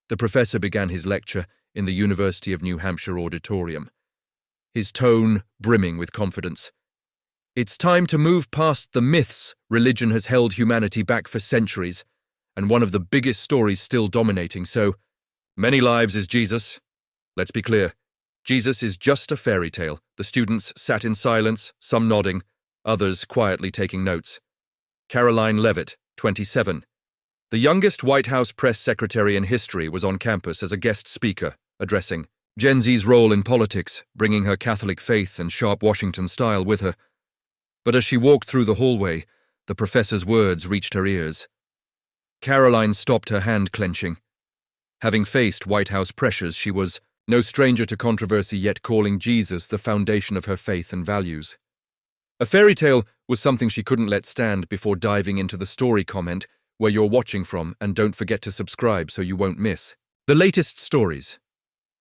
The professor began his lecture in the University of New Hampshire auditorium, his tone brimming with confidence. It's time to move past the myths religion has held humanity back for centuries, and one of the biggest stories still dominating. So, many lives is Jesus. Let's be clear. Jesus is just a fairy tale. The students sat in silence, some nodding, others quietly taking notes. Karoline Leavitt, 27. The youngest White House press secretary in history, was on campus as a guest speaker, addressing Gen Z's role in politics, bringing her Catholic faith and sharp Washington style with her. But as she walked through the hallway, the professor's words reached her ears. Karoline stopped, her hand clenching. Having faced White House pressures, she was no stranger to controversy, yet calling Jesus the foundation of her faith and values. A fairy tale was something she couldn't let stand before diving into the story. Comment where you're watching from, and don't forget to subscribe so you won't miss the latest stories.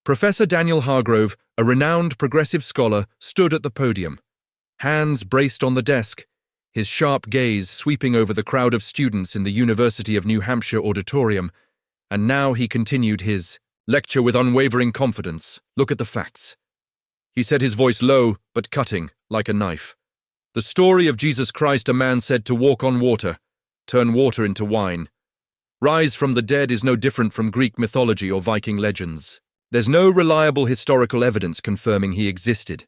Professor Daniel Hargrove, a renowned progressive scholar, stood at the podium, hands braced on the desk, his sharp gaze sweeping over the crowd of students in the University of New Hampshire auditorium, and now he continued his lecture with unwavering confidence. Look at the facts. He said, his voice low but cutting like a knife. The story of Jesus Christ, a man said to walk on water, turn water into wine, rise from the dead, is no different from Greek mythology or Viking legends. There's no reliable historical evidence confirming he existed.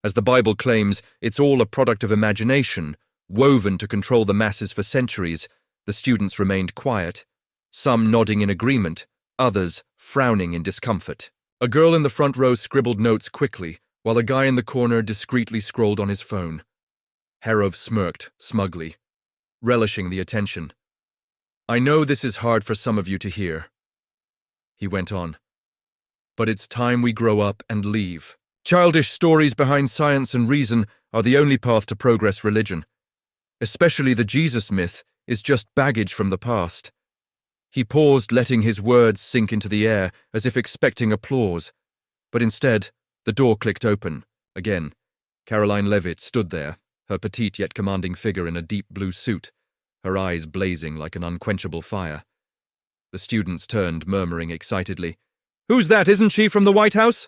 As the Bible claims, it's all a product of imagination, woven to control the masses for centuries. The students remained quiet, some nodding in agreement, others frowning in discomfort. A girl in the front row scribbled notes quickly, while a guy in the corner discreetly scrolled on his phone. Hargrove smirked smugly, relishing the attention. I know this is hard for some of you to hear, he went on, but it's time we grow up and leave. Childish stories behind science and reason are the only path to progress. Religion, especially the Jesus myth, is just baggage from the past. He paused, letting his words sink into the air as if expecting applause, but instead, the door clicked open. Again, Karoline Leavitt stood there, her petite yet commanding figure in a deep blue suit, her eyes blazing like an unquenchable fire. The students turned, murmuring excitedly, "Who's that? Isn't she from the White House?"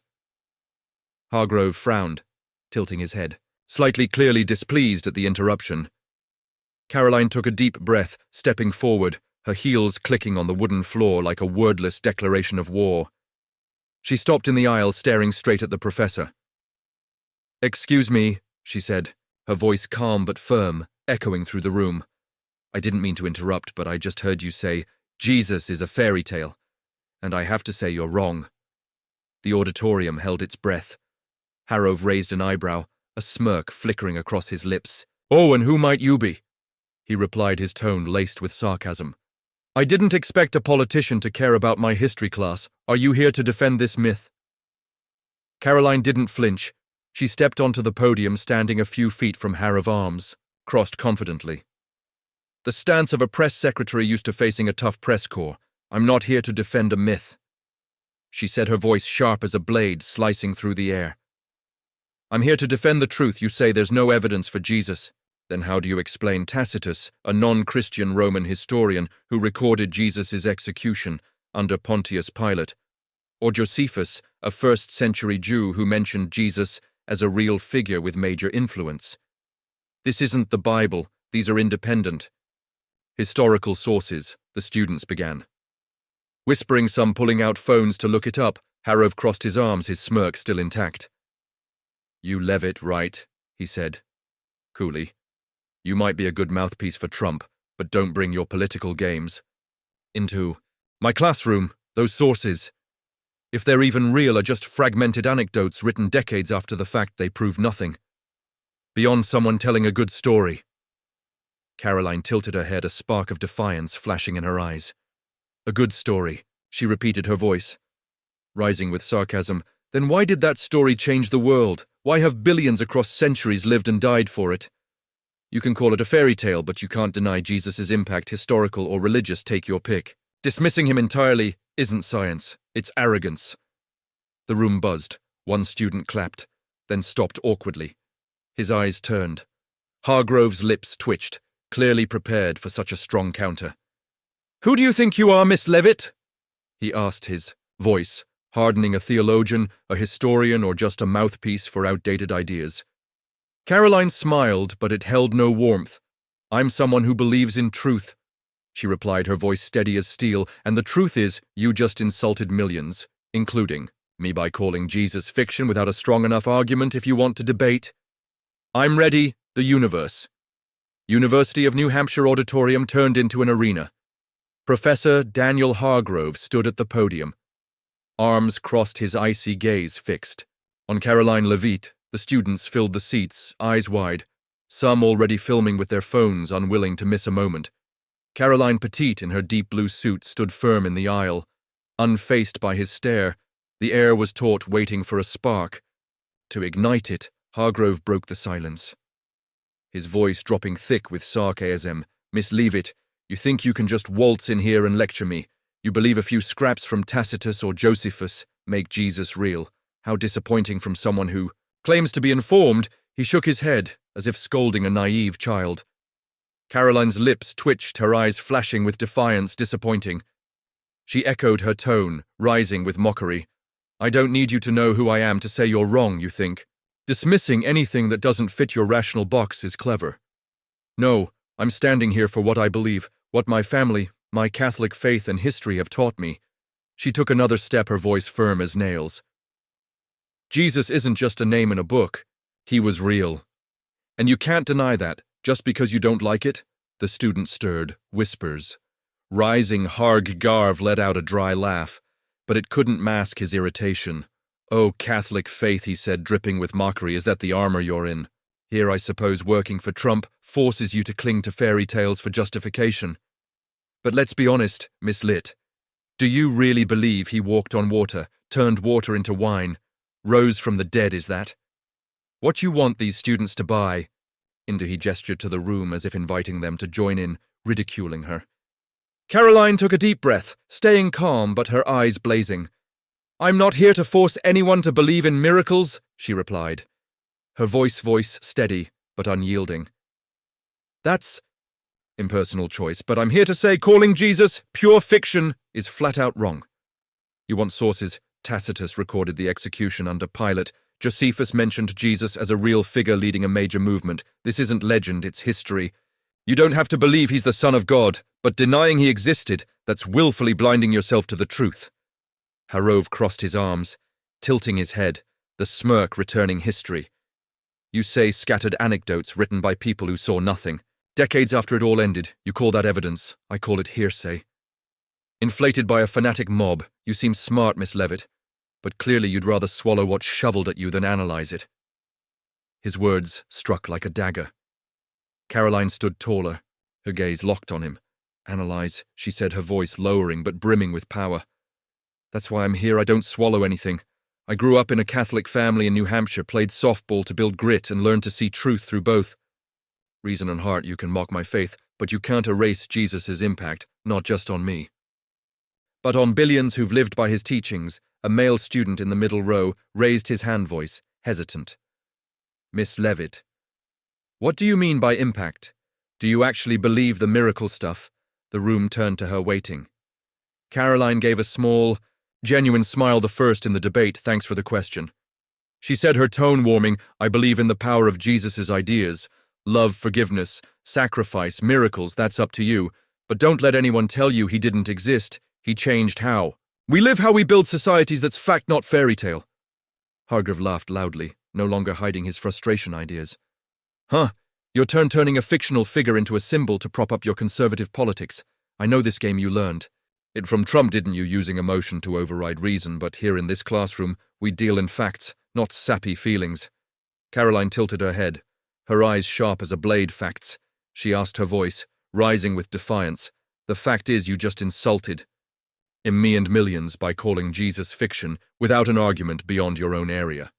Hargrove frowned, tilting his head, slightly clearly displeased at the interruption. Karoline took a deep breath, stepping forward, her heels clicking on the wooden floor like a wordless declaration of war. She stopped in the aisle, staring straight at the professor. "Excuse me," she said, her voice calm but firm, echoing through the room. "I didn't mean to interrupt, but I just heard you say Jesus is a fairy tale, and I have to say you're wrong." The auditorium held its breath. Hargrove raised an eyebrow, a smirk flickering across his lips. "Oh, and who might you be?" he replied, his tone laced with sarcasm. "I didn't expect a politician to care about my history class. Are you here to defend this myth?" Karoline didn't flinch. She stepped onto the podium, standing a few feet from Hargrove's arms, crossed confidently. The stance of a press secretary used to facing a tough press corps. "I'm not here to defend a myth," she said, her voice sharp as a blade slicing through the air. "I'm here to defend the truth. You say there's no evidence for Jesus. Then how do you explain Tacitus, a non-Christian Roman historian who recorded Jesus' execution under Pontius Pilate, or Josephus, a first-century Jew who mentioned Jesus as a real figure with major influence? This isn't the Bible. These are independent historical sources," the students began. Whispering, some pulling out phones to look it up, Hargrove crossed his arms, his smirk still intact. "You Leavitt, right?" he said, coolly. "You might be a good mouthpiece for Trump, but don't bring your political games into my classroom. Those sources, if they're even real, are just fragmented anecdotes written decades after the fact. They prove nothing beyond someone telling a good story." Karoline tilted her head, a spark of defiance flashing in her eyes. "A good story," she repeated, her voice rising with sarcasm. "Then why did that story change the world? Why have billions across centuries lived and died for it? You can call it a fairy tale, but you can't deny Jesus' impact, historical or religious, take your pick. Dismissing him entirely isn't science, it's arrogance." The room buzzed. One student clapped, then stopped awkwardly. His eyes turned. Hargrove's lips twitched, clearly prepared for such a strong counter. "Who do you think you are, Miss Leavitt?" he asked, his voice hardening, a theologian, a historian, or just a mouthpiece for outdated ideas. Karoline smiled, but it held no warmth. I'm someone who believes in truth, she replied, her voice steady as steel, and the truth is, you just insulted millions, including me, by calling Jesus fiction without a strong enough argument. If you want to debate, I'm ready. The universe. University of New Hampshire auditorium turned into an arena. Professor Daniel Hargrove stood at the podium. Arms crossed, his icy gaze fixed. On Karoline Leavitt, the students filled the seats, eyes wide, some already filming with their phones, unwilling to miss a moment. Caroline Petite, in her deep blue suit, stood firm in the aisle. Unfazed by his stare, the air was taut, waiting for a spark. To ignite it, Hargrove broke the silence. His voice dropping thick with sarcasm. Miss Leavitt, you think you can just waltz in here and lecture me? You believe a few scraps from Tacitus or Josephus make Jesus real. How disappointing from someone who claims to be informed. He shook his head, as if scolding a naive child. Caroline's lips twitched, her eyes flashing with defiance. Disappointing. She echoed her tone, rising with mockery. I don't need you to know who I am to say you're wrong, you think. Dismissing anything that doesn't fit your rational box is clever. No, I'm standing here for what I believe, what my family, my Catholic faith and history have taught me. She took another step, her voice firm as nails. Jesus isn't just a name in a book. He was real. And you can't deny that, just because you don't like it. The student stirred, whispers. Rising, Hargrove let out a dry laugh, but it couldn't mask his irritation. Oh, Catholic faith, he said, dripping with mockery, is that the armor you're in? Here, I suppose, working for Trump forces you to cling to fairy tales for justification. But let's be honest, Miss Litt. Do you really believe he walked on water, turned water into wine, rose from the dead, is that? What you want these students to buy? He gestured to the room as if inviting them to join in, ridiculing her. Caroline took a deep breath, staying calm but her eyes blazing. I'm not here to force anyone to believe in miracles, she replied, her voice steady but unyielding. That's impersonal choice, but I'm here to say calling Jesus pure fiction is flat out wrong. You want sources? Tacitus recorded the execution under Pilate. Josephus mentioned Jesus as a real figure leading a major movement. This isn't legend, it's history. You don't have to believe he's the Son of God, but denying he existed, that's willfully blinding yourself to the truth. Hargrove crossed his arms, tilting his head, the smirk returning history. You say scattered anecdotes written by people who saw nothing. Decades after it all ended, you call that evidence. I call it hearsay. Inflated by a fanatic mob, you seem smart, Miss Leavitt, but clearly you'd rather swallow what's shoveled at you than analyze it. His words struck like a dagger. Caroline stood taller, her gaze locked on him. Analyze, she said, her voice lowering but brimming with power. That's why I'm here. I don't swallow anything. I grew up in a Catholic family in New Hampshire, played softball to build grit and learned to see truth through both. Reason and heart, you can mock my faith, but you can't erase Jesus' impact, not just on me. But on billions who've lived by his teachings. A male student in the middle row raised his hand, voice hesitant. Miss Leavitt, what do you mean by impact? Do you actually believe the miracle stuff? The room turned to her, waiting. Caroline gave a small, genuine smile, the first in the debate. Thanks for the question. She said, her tone warming, I believe in the power of Jesus' ideas. Love, forgiveness, sacrifice, miracles, that's up to you. But don't let anyone tell you he didn't exist. He changed how. We live how we build societies. That's fact, not fairy tale. Hargrove laughed loudly, no longer hiding his frustration ideas. Huh, your turn turning a fictional figure into a symbol to prop up your conservative politics. I know this game you learned. It from Trump, didn't you, using emotion to override reason, but here in this classroom, we deal in facts, not sappy feelings. Caroline tilted her head, her eyes sharp as a blade. Facts, she asked, her voice rising with defiance. The fact is you just insulted in me and millions by calling Jesus fiction without an argument beyond your own area.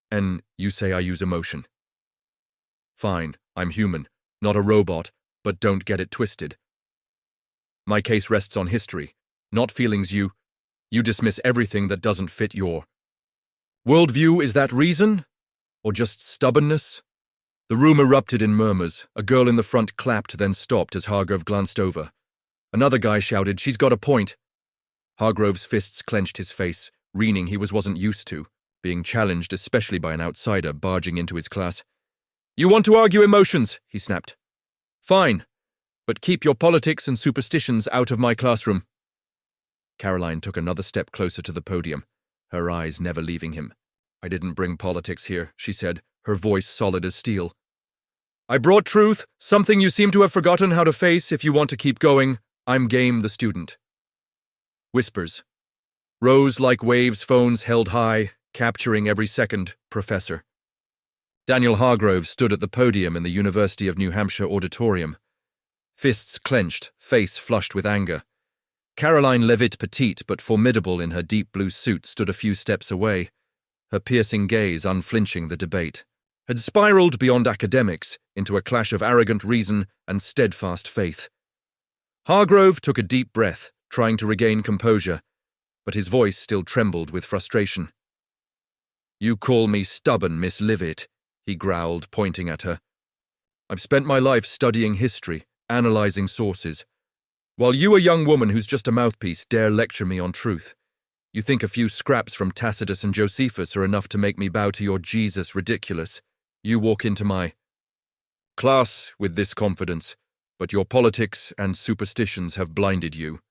And you say I use emotion. Fine, I'm human, not a robot, but don't get it twisted. My case rests on history, not feelings. You dismiss everything that doesn't fit your worldview. Is that reason? Or just stubbornness? The room erupted in murmurs. A girl in the front clapped, then stopped as Hargrove glanced over. Another guy shouted, she's got a point. Hargrove's fists clenched his face, reaning he wasn't used to, being challenged especially by an outsider barging into his class. "You want to argue emotions," he snapped. "Fine, but keep your politics and superstitions out of my classroom." Karoline took another step closer to the podium, her eyes never leaving him. "I didn't bring politics here," she said, her voice solid as steel. "I brought truth, something you seem to have forgotten how to face if you want to keep going. I'm game the student." Whispers. Rose like waves, phones held high, capturing every second, "Professor." Daniel Hargrove stood at the podium in the University of New Hampshire auditorium. Fists clenched, face flushed with anger. Karoline Leavitt, petite but formidable in her deep blue suit, stood a few steps away, her piercing gaze unflinching the debate, had spiraled beyond academics into a clash of arrogant reason and steadfast faith. Hargrove took a deep breath, trying to regain composure, but his voice still trembled with frustration. "You call me stubborn, Miss Leavitt," he growled, pointing at her. "I've spent my life studying history, analyzing sources, while you, a young woman who's just a mouthpiece, dare lecture me on truth. You think a few scraps from Tacitus and Josephus are enough to make me bow to your Jesus ridiculous. You walk into my class with this confidence, but your politics and superstitions have blinded you."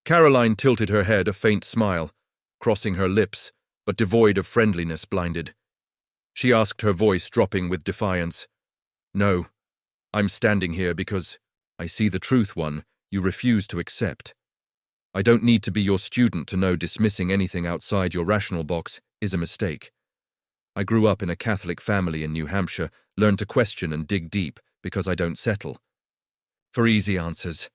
Karoline tilted her head, a faint smile, crossing her lips, but devoid of friendliness, blinded. She asked, her voice dropping with defiance. "No, I'm standing here because I see the truth, one you refuse to accept. I don't need to be your student to know dismissing anything outside your rational box is a mistake. I grew up in a Catholic family in New Hampshire, learned to question and dig deep because I don't settle for easy answers.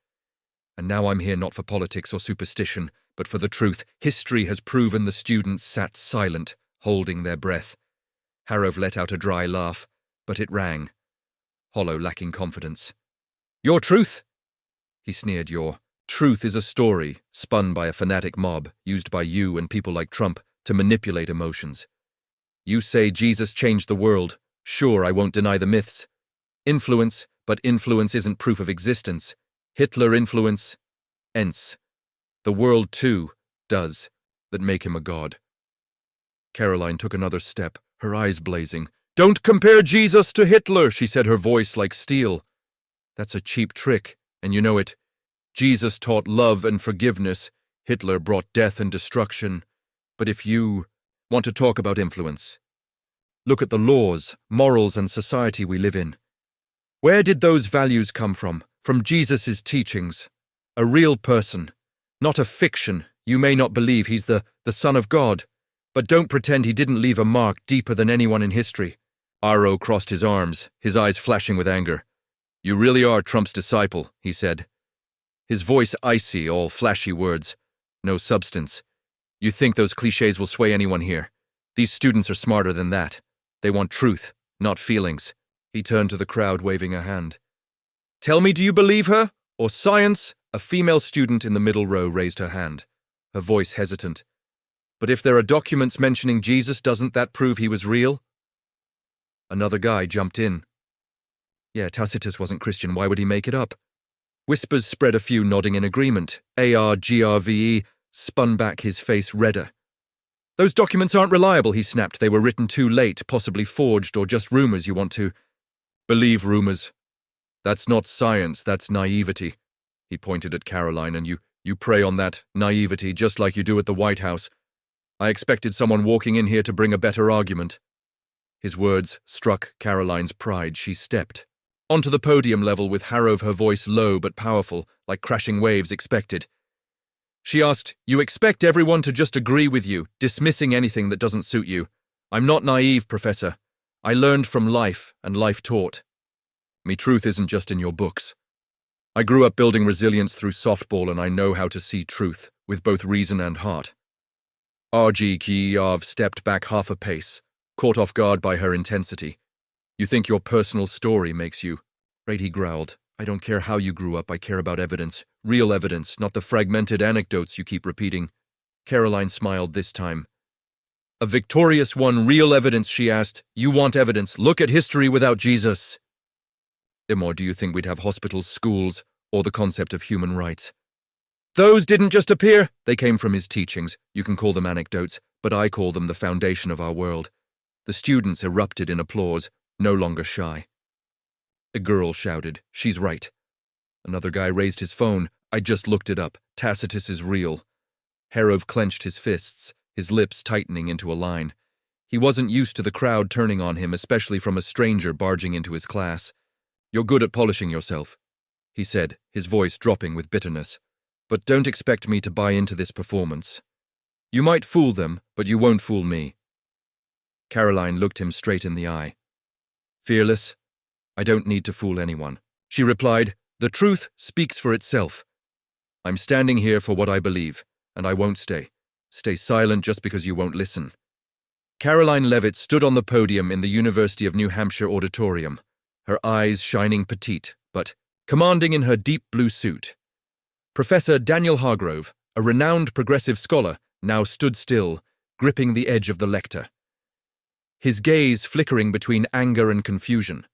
And now I'm here not for politics or superstition, but for the truth. History has proven." The students sat silent, holding their breath. Harrove let out a dry laugh, but it rang, hollow, lacking confidence. "Your truth?" he sneered. "Your truth is a story spun by a fanatic mob, used by you and people like Trump to manipulate emotions. You say Jesus changed the world. Sure, I won't deny the myths. Influence, but influence isn't proof of existence. Hitler influence, ence. The world, too, does, that make him a god." Karoline took another step, her eyes blazing. "Don't compare Jesus to Hitler," she said, her voice like steel. "That's a cheap trick, and you know it. Jesus taught love and forgiveness. Hitler brought death and destruction. But if you want to talk about influence, look at the laws, morals, and society we live in. Where did those values come from? From Jesus' teachings. A real person, not a fiction. You may not believe he's the Son of God, but don't pretend he didn't leave a mark deeper than anyone in history." Arro crossed his arms, his eyes flashing with anger. "You really are Trump's disciple," he said. His voice icy, all flashy words, no substance. "You think those cliches will sway anyone here? These students are smarter than that. They want truth, not feelings." He turned to the crowd, waving a hand. "Tell me, do you believe her? Or science?" A female student in the middle row raised her hand, her voice hesitant. "But if there are documents mentioning Jesus, doesn't that prove he was real?" Another guy jumped in. "Yeah, Tacitus wasn't Christian, why would he make it up?" Whispers spread, a few nodding in agreement. ARGRVE spun back, his face redder. "Those documents aren't reliable," he snapped. "They were written too late, possibly forged, or just rumors you want to believe rumors. That's not science, that's naivety." He pointed at Karoline. "And you prey on that naivety just like you do at the White House. I expected someone walking in here to bring a better argument." His words struck Karoline's pride. She stepped onto the podium level with Harrove, her voice low but powerful, like crashing waves expected. She asked, "You expect everyone to just agree with you, dismissing anything that doesn't suit you. I'm not naive, Professor. I learned from life, and life taught. Me truth isn't just in your books. I grew up building resilience through softball, and I know how to see truth, with both reason and heart." RG Kiev stepped back half a pace, caught off guard by her intensity. "You think your personal story makes you?" "Right," he growled. "I don't care how you grew up, I care about evidence. Real evidence, not the fragmented anecdotes you keep repeating." Karoline smiled this time. "A victorious one, real evidence," she asked. "You want evidence. Look at history without Jesus." "Or do you think we'd have hospitals, schools, or the concept of human rights?" Those didn't just appear. They came from his teachings. You can call them anecdotes, but I call them the foundation of our world. The students erupted in applause, no longer shy. A girl shouted, "She's right." Another guy raised his phone. "I just looked it up. Tacitus is real." Harov clenched his fists, his lips tightening into a line. He wasn't used to the crowd turning on him, especially from a stranger barging into his class. "You're good at polishing yourself," he said, his voice dropping with bitterness. "But don't expect me to buy into this performance. You might fool them, but you won't fool me." Karoline looked him straight in the eye. "Fearless, I don't need to fool anyone," she replied. "The truth speaks for itself. I'm standing here for what I believe, and I won't stay silent just because you won't listen." Karoline Leavitt stood on the podium in the University of New Hampshire auditorium, her eyes shining petite, but commanding in her deep blue suit. Professor Daniel Hargrove, a renowned progressive scholar, now stood still, gripping the edge of the lectern, his gaze flickering between anger and confusion.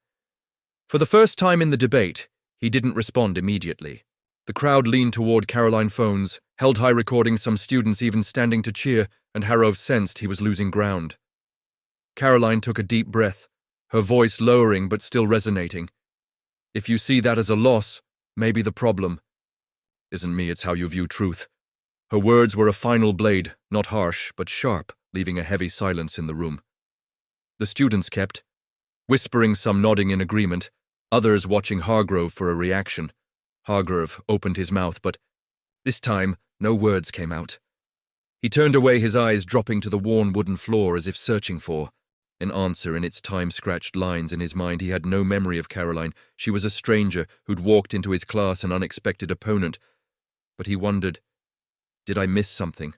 For the first time in the debate, he didn't respond immediately. The crowd leaned toward Karoline phones, held high recording, some students even standing to cheer, and Harov sensed he was losing ground. Karoline took a deep breath, her voice lowering but still resonating. "If you see that as a loss, maybe the problem isn't me, it's how you view truth." Her words were a final blade, not harsh, but sharp, leaving a heavy silence in the room. The students kept, whispering, some nodding in agreement, others watching Hargrove for a reaction. Hargrove opened his mouth, but this time no words came out. He turned away, his eyes dropping to the worn wooden floor as if searching for an answer in its time-scratched lines. In his mind, he had no memory of Karoline. She was a stranger who'd walked into his class, an unexpected opponent. But he wondered, did I miss something?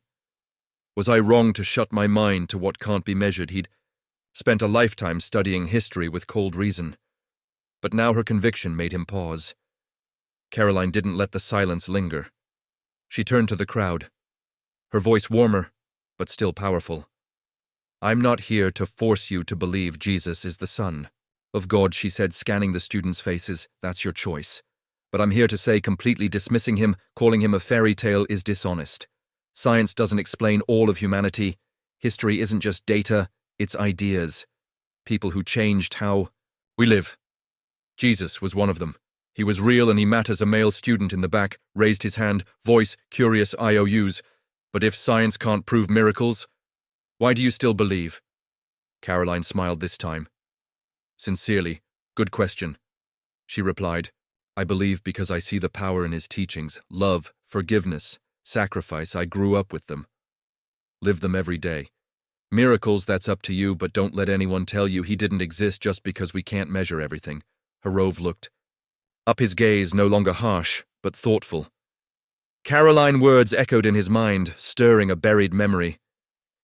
Was I wrong to shut my mind to what can't be measured? He'd spent a lifetime studying history with cold reason. But now her conviction made him pause. Karoline didn't let the silence linger. She turned to the crowd, her voice warmer, but still powerful. "I'm not here to force you to believe Jesus is the Son of God," she said, scanning the students' faces. "That's your choice. But I'm here to say completely dismissing him, calling him a fairy tale, is dishonest. Science doesn't explain all of humanity. History isn't just data, it's ideas. People who changed how we live. Jesus was one of them. He was real and he matters." A male student in the back raised his hand, voice curious IOUs. "But if science can't prove miracles, why do you still believe?" Karoline smiled this time. "Sincerely, good question," she replied. "I believe because I see the power in his teachings, love, forgiveness, sacrifice. I grew up with them. Live them every day. Miracles, that's up to you, but don't let anyone tell you he didn't exist just because we can't measure everything." Harov looked up, his gaze no longer harsh, but thoughtful. Karoline words echoed in his mind, stirring a buried memory.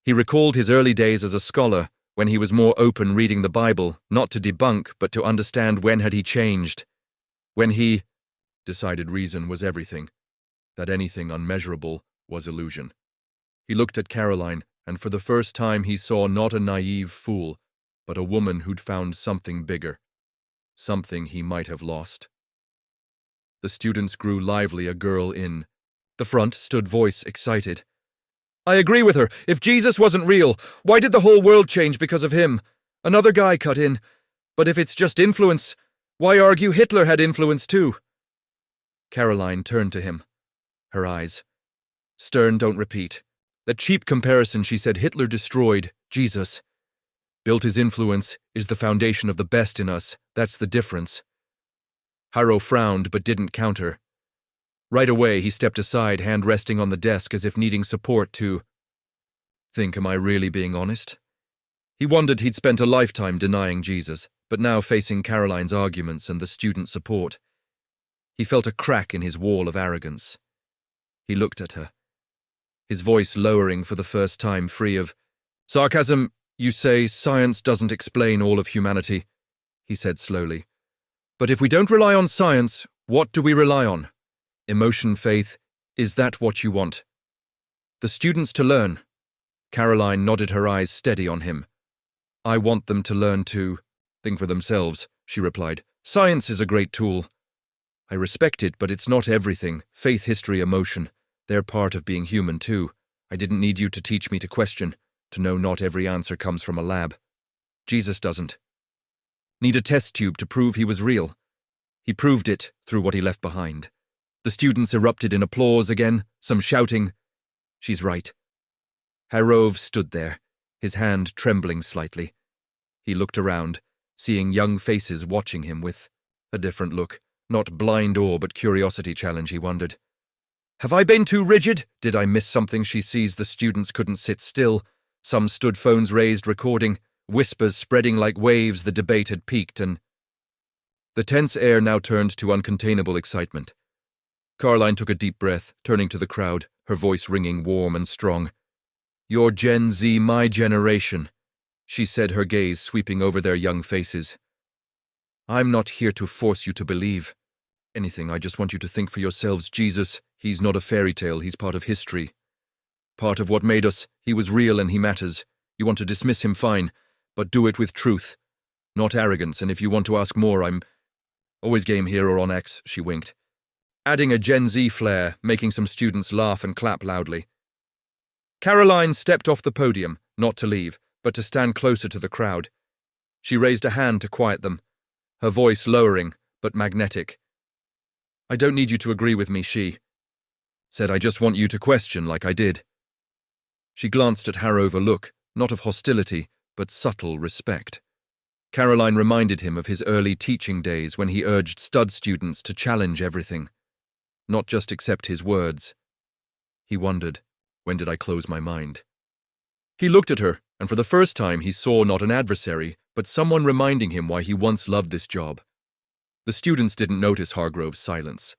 He recalled his early days as a scholar, when he was more open reading the Bible, not to debunk, but to understand. When had he changed? When he decided reason was everything, that anything unmeasurable was illusion. He looked at Karoline, and for the first time he saw not a naive fool, but a woman who'd found something bigger, something he might have lost. The students grew lively. A girl in the front stood, voice excited. "I agree with her. If Jesus wasn't real, why did the whole world change because of him?" Another guy cut in. "But if it's just influence, why argue Hitler had influence too?" Karoline turned to him, her eyes stern. "Don't repeat that cheap comparison," she said. "Hitler destroyed. Jesus built. His influence is the foundation of the best in us. That's the difference." Harrow frowned but didn't counter. Right away he stepped aside, hand resting on the desk as if needing support to think. Am I really being honest? He wondered. He'd spent a lifetime denying Jesus, but now facing Karoline's arguments and the student support, he felt a crack in his wall of arrogance. He looked at her, his voice lowering for the first time, free of sarcasm. "You say science doesn't explain all of humanity," he said slowly. "But if we don't rely on science, what do we rely on? Emotion, faith, is that what you want the students to learn?" Karoline nodded, her eyes steady on him. "I want them to learn to think for themselves," she replied. "Science is a great tool. I respect it, but it's not everything. Faith, history, emotion, They're part of being human, too. I didn't need you to teach me to question, to know not every answer comes from a lab. Jesus doesn't need a test tube to prove he was real. He proved it through what he left behind. The students erupted in applause again, some shouting, "She's right." Harov stood there, his hand trembling slightly. He looked around, seeing young faces watching him with a different look, not blind awe but curiosity challenge, he wondered. Have I been too rigid? Did I miss something? She sees the students couldn't sit still. Some stood, phones raised, recording, whispers spreading like waves. The debate had peaked, and the tense air now turned to uncontainable excitement. Karoline took a deep breath, turning to the crowd, her voice ringing warm and strong. You're Gen Z, my generation, she said, her gaze sweeping over their young faces. I'm not here to force you to believe anything. I just want you to think for yourselves. Jesus, he's not a fairy tale, he's part of history. Part of what made us. He was real and he matters. You want to dismiss him, fine, but do it with truth, not arrogance, and if you want to ask more, I'm always game here or on X, she winked, adding a Gen Z flair, making some students laugh and clap loudly. Karoline stepped off the podium, not to leave, but to stand closer to the crowd. She raised a hand to quiet them, her voice lowering, but magnetic. I don't need you to agree with me, she said. I just want you to question like I did. She glanced at Harov, a look, not of hostility, but subtle respect. Karoline reminded him of his early teaching days when he urged stud students to challenge everything, not just accept his words. He wondered, when did I close my mind? He looked at her, and for the first time he saw not an adversary, but someone reminding him why he once loved this job. The students didn't notice Hargrove's silence.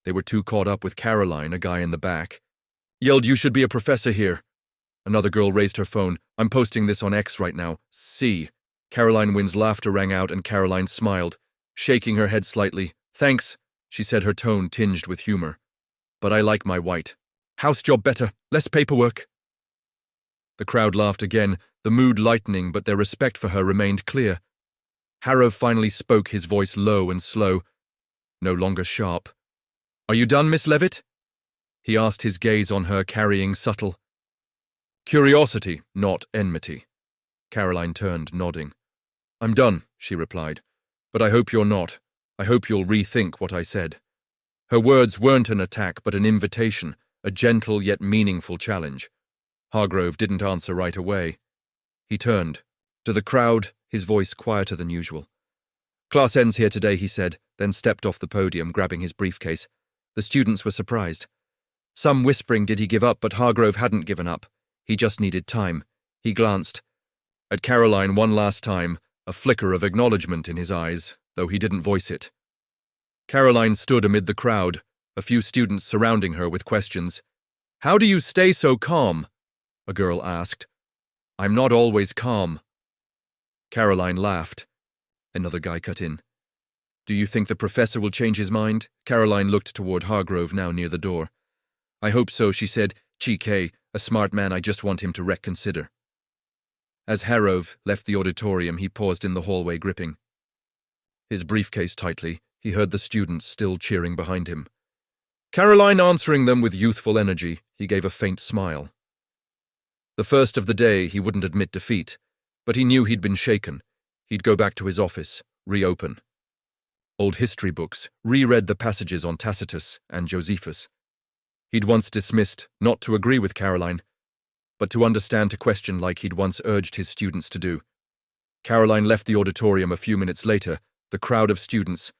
They were too caught up with Karoline, a guy in the back, yelled, "You should be a professor here." Another girl raised her phone. I'm posting this on X right now. See. Karoline Wynn's laughter rang out and Karoline smiled, shaking her head slightly. Thanks, she said, her tone tinged with humor. But I like my white house job better, less paperwork. The crowd laughed again, the mood lightening, but their respect for her remained clear. Harov finally spoke, his voice low and slow, no longer sharp. Are you done, Miss Leavitt? He asked, his gaze on her carrying subtle curiosity, not enmity. Karoline turned, nodding. I'm done, she replied, but I hope you're not. I hope you'll rethink what I said. Her words weren't an attack, but an invitation, a gentle yet meaningful challenge. Hargrove didn't answer right away. He turned. To the crowd, his voice quieter than usual. Class ends here today, he said, then stepped off the podium, grabbing his briefcase. The students were surprised. Some whispering did he give up, but Hargrove hadn't given up. He just needed time. He glanced at Karoline one last time, a flicker of acknowledgement in his eyes, though he didn't voice it. Karoline stood amid the crowd, a few students surrounding her with questions. How do you stay so calm? A girl asked. I'm not always calm. Karoline laughed. Another guy cut in. Do you think the professor will change his mind? Karoline looked toward Hargrove, now near the door. I hope so, she said. Chike, a smart man, I just want him to reconsider. As Harov left the auditorium, he paused in the hallway, gripping his briefcase tightly. He heard the students still cheering behind him. Karoline answering them with youthful energy. He gave a faint smile. The first of the day, he wouldn't admit defeat, but he knew he'd been shaken. He'd go back to his office, reopen old history books, reread the passages on Tacitus and Josephus. He'd once dismissed, not to agree with Karoline, but to understand, to question like he'd once urged his students to do. Karoline left the auditorium a few minutes later, the crowd of students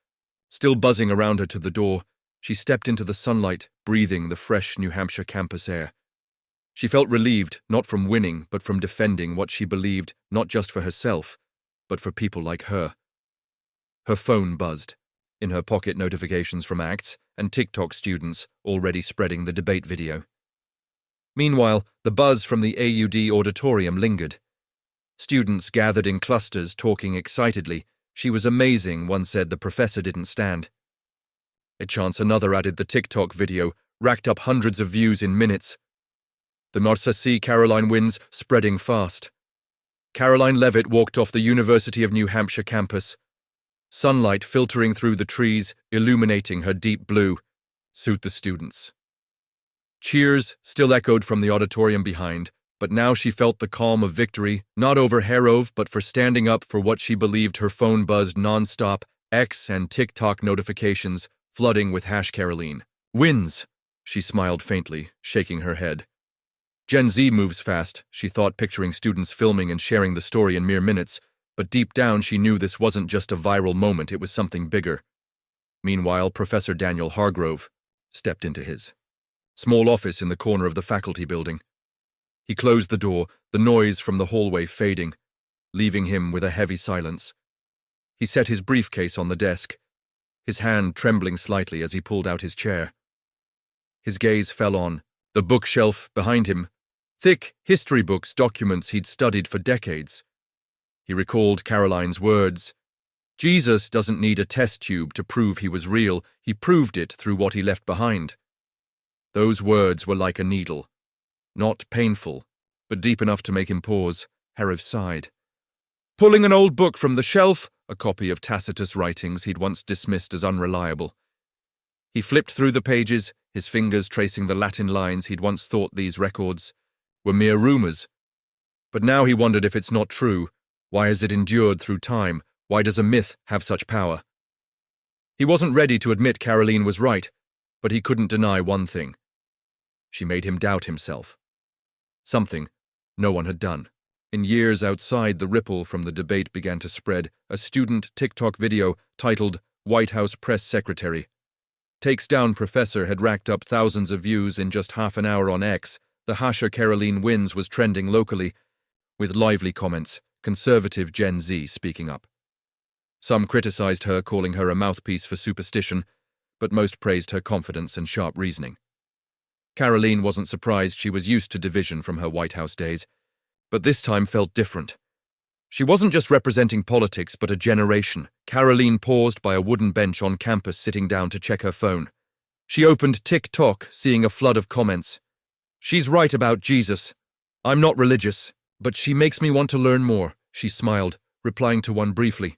still buzzing around her. To the door, she stepped into the sunlight, breathing the fresh New Hampshire campus air. She felt relieved, not from winning, but from defending what she believed, not just for herself, but for people like her. Her phone buzzed. In her pocket, notifications from ACTS and TikTok students already spreading the debate video. Meanwhile, the buzz from the AUD auditorium lingered. Students gathered in clusters, talking excitedly. She was amazing, one said. The professor didn't stand a chance. Another added the TikTok video, racked up hundreds of views in minutes. The Narcissi Karoline Wynn's spreading fast. Karoline Leavitt walked off the University of New Hampshire campus. Sunlight filtering through the trees, illuminating her deep blue suit. The students Cheers still echoed from the auditorium behind, but now she felt the calm of victory, not over Harov, but for standing up for what she believed. Her phone buzzed non-stop, X and TikTok notifications flooding with #Karoline wins. She smiled faintly, shaking her head. Gen Z moves fast, she thought, picturing students filming and sharing the story in mere minutes, but deep down she knew this wasn't just a viral moment, it was something bigger. Meanwhile, Professor Daniel Hargrove stepped into his small office in the corner of the faculty building. He closed the door, the noise from the hallway fading, leaving him with a heavy silence. He set his briefcase on the desk, his hand trembling slightly as he pulled out his chair. His gaze fell on the bookshelf behind him, thick history books, documents he'd studied for decades. He recalled Karoline's words. Jesus doesn't need a test tube to prove he was real, he proved it through what he left behind. Those words were like a needle. Not painful, but deep enough to make him pause. Harov sighed. Pulling an old book from the shelf, a copy of Tacitus' writings he'd once dismissed as unreliable. He flipped through the pages, his fingers tracing the Latin lines he'd once thought these records were mere rumors. But now he wondered, if it's not true, why has it endured through time? Why does a myth have such power? He wasn't ready to admit Karoline was right, but he couldn't deny one thing. She made him doubt himself. Something no one had done. In years outside, the ripple from the debate began to spread. A student TikTok video titled "White House Press Secretary Takes Down Professor" had racked up thousands of views in just half an hour on X. The #Karoline wins was trending locally, with lively comments, conservative Gen Z speaking up. Some criticized her, calling her a mouthpiece for superstition, but most praised her confidence and sharp reasoning. Karoline wasn't surprised. She was used to division from her White House days, but this time felt different. She wasn't just representing politics, but a generation. Karoline paused by a wooden bench on campus, sitting down to check her phone. She opened TikTok, seeing a flood of comments. She's right about Jesus. I'm not religious, but she makes me want to learn more, she smiled, replying to one briefly.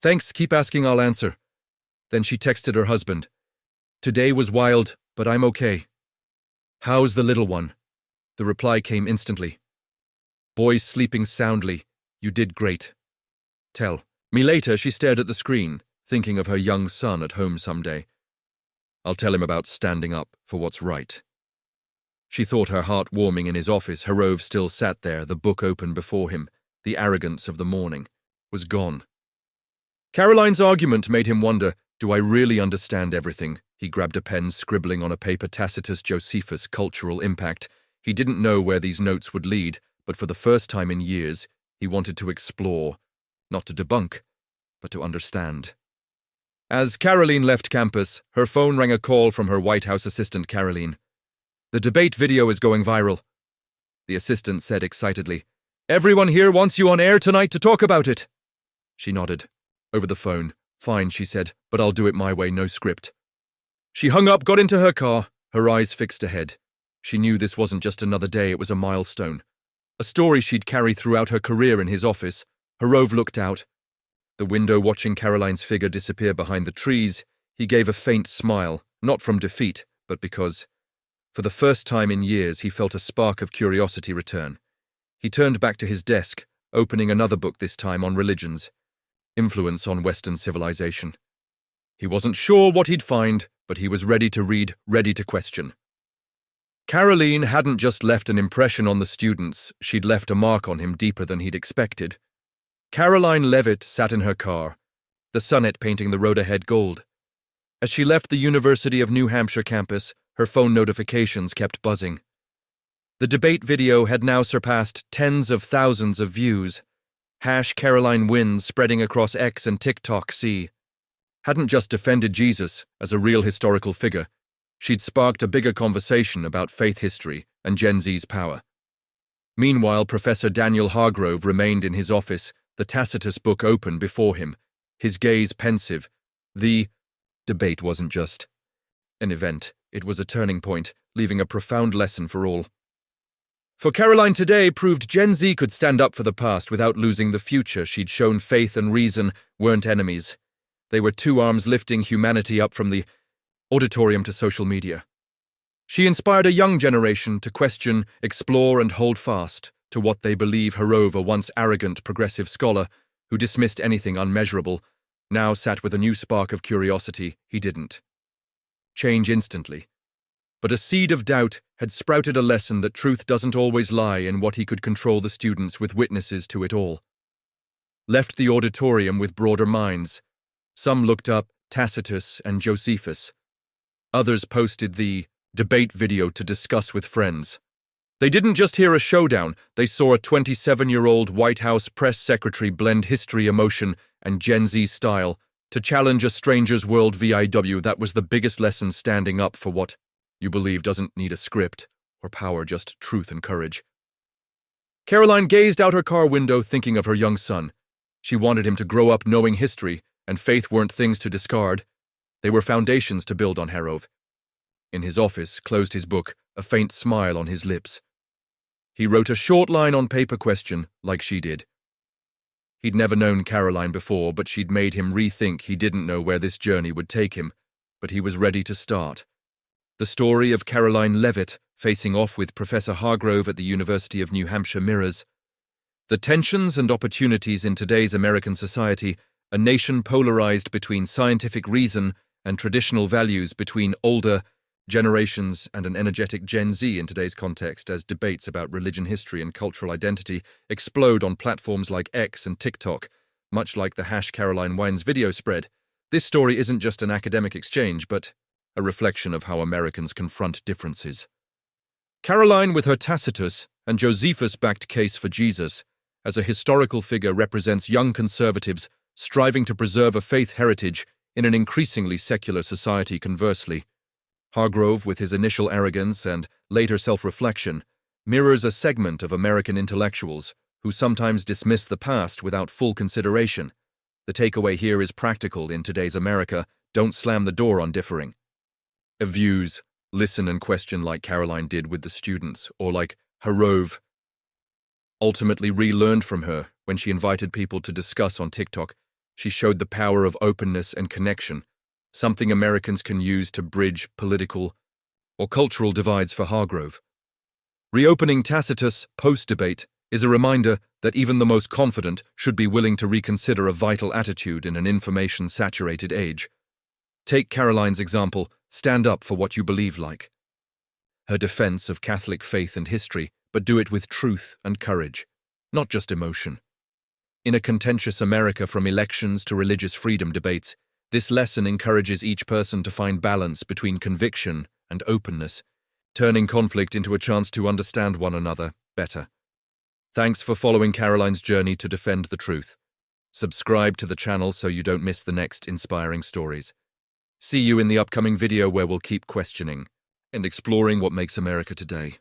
Thanks, keep asking, I'll answer. Then she texted her husband. Today was wild, but I'm okay. How's the little one? The reply came instantly. Boy's sleeping soundly. You did great. Tell me later. She stared at the screen, thinking of her young son at home someday. I'll tell him about standing up for what's right. She thought, her heart warming in his office. Harov still sat there, the book open before him. The arrogance of the morning was gone. Karoline's argument made him wonder, do I really understand everything? He grabbed a pen, scribbling on a paper, Tacitus Josephus, cultural impact. He didn't know where these notes would lead, but for the first time in years, he wanted to explore, not to debunk, but to understand. As Karoline left campus, her phone rang, a call from her White House assistant, Karoline. The debate video is going viral, the assistant said excitedly. Everyone here wants you on air tonight to talk about it. She nodded. Over the phone. Fine, she said, but I'll do it my way, no script. She hung up, got into her car, her eyes fixed ahead. She knew this wasn't just another day, it was a milestone. A story she'd carry throughout her career. In his office, Harov looked out the window, watching Karoline's figure disappear behind the trees. He gave a faint smile, not from defeat, but because, for the first time in years, he felt a spark of curiosity return. He turned back to his desk, opening another book, this time on religions. Influence on Western civilization. He wasn't sure what he'd find, but he was ready to read, ready to question. Karoline hadn't just left an impression on the students, she'd left a mark on him deeper than he'd expected. Karoline Leavitt sat in her car, the sunnet painting the road ahead gold. As she left the University of New Hampshire campus, her phone notifications kept buzzing. The debate video had now surpassed tens of thousands of views. #Karoline wins spreading across X and TikTok. Hadn't just defended Jesus as a real historical figure, she'd sparked a bigger conversation about faith history and Gen Z's power. Meanwhile, Professor Daniel Hargrove remained in his office, the Tacitus book open before him, his gaze pensive. The debate wasn't just an event, it was a turning point, leaving a profound lesson for all. For Karoline, today proved Gen Z could stand up for the past without losing the future. She'd shown faith and reason weren't enemies. They were two arms lifting humanity up from the auditorium to social media. She inspired a young generation to question, explore, and hold fast to what they believe Herove, a once arrogant progressive scholar who dismissed anything unmeasurable, now sat with a new spark of curiosity he didn't change instantly. But a seed of doubt had sprouted a lesson that truth doesn't always lie in what he could control the students with witnesses to it all. Left the auditorium with broader minds. Some looked up Tacitus and Josephus. Others posted the debate video to discuss with friends. They didn't just hear a showdown, they saw a 27-year-old White House press secretary blend history, emotion, and Gen Z style to challenge a stranger's worldview. That was the biggest lesson: standing up for what you believe doesn't need a script or power, just truth and courage. Karoline gazed out her car window, thinking of her young son. She wanted him to grow up knowing history and faith weren't things to discard. They were foundations to build on. Herove, in his office, closed his book, a faint smile on his lips. He wrote a short line on paper, question, like she did. He'd never known Karoline before, but she'd made him rethink. He didn't know where this journey would take him, but he was ready to start. The story of Karoline Leavitt facing off with Professor Hargrove at the University of New Hampshire mirrors the tensions and opportunities in today's American society, a nation polarized between scientific reason and traditional values, between older generations and an energetic Gen Z in today's context, as debates about religion, history, and cultural identity explode on platforms like X and TikTok, much like the #Caroline Wines video spread. This story isn't just an academic exchange, but a reflection of how Americans confront differences. Karoline, with her Tacitus and Josephus-backed case for Jesus as a historical figure, represents young conservatives striving to preserve a faith heritage in an increasingly secular society. Conversely, Hargrove, with his initial arrogance and later self-reflection, mirrors a segment of American intellectuals who sometimes dismiss the past without full consideration. The takeaway here is practical in today's America: don't slam the door on differing views. Listen and question like Karoline did with the students, or like Herove ultimately relearned from her when she invited people to discuss on TikTok. She showed the power of openness and connection, something Americans can use to bridge political or cultural divides. For Hargrove, reopening Tacitus post-debate is a reminder that even the most confident should be willing to reconsider a vital attitude in an information-saturated age. Take Karoline's example: stand up for what you believe, like her defense of Catholic faith and history, but do it with truth and courage, not just emotion. In a contentious America, from elections to religious freedom debates, this lesson encourages each person to find balance between conviction and openness, turning conflict into a chance to understand one another better. Thanks for following Karoline's journey to defend the truth. Subscribe to the channel so you don't miss the next inspiring stories. See you in the upcoming video, where we'll keep questioning and exploring what makes America today.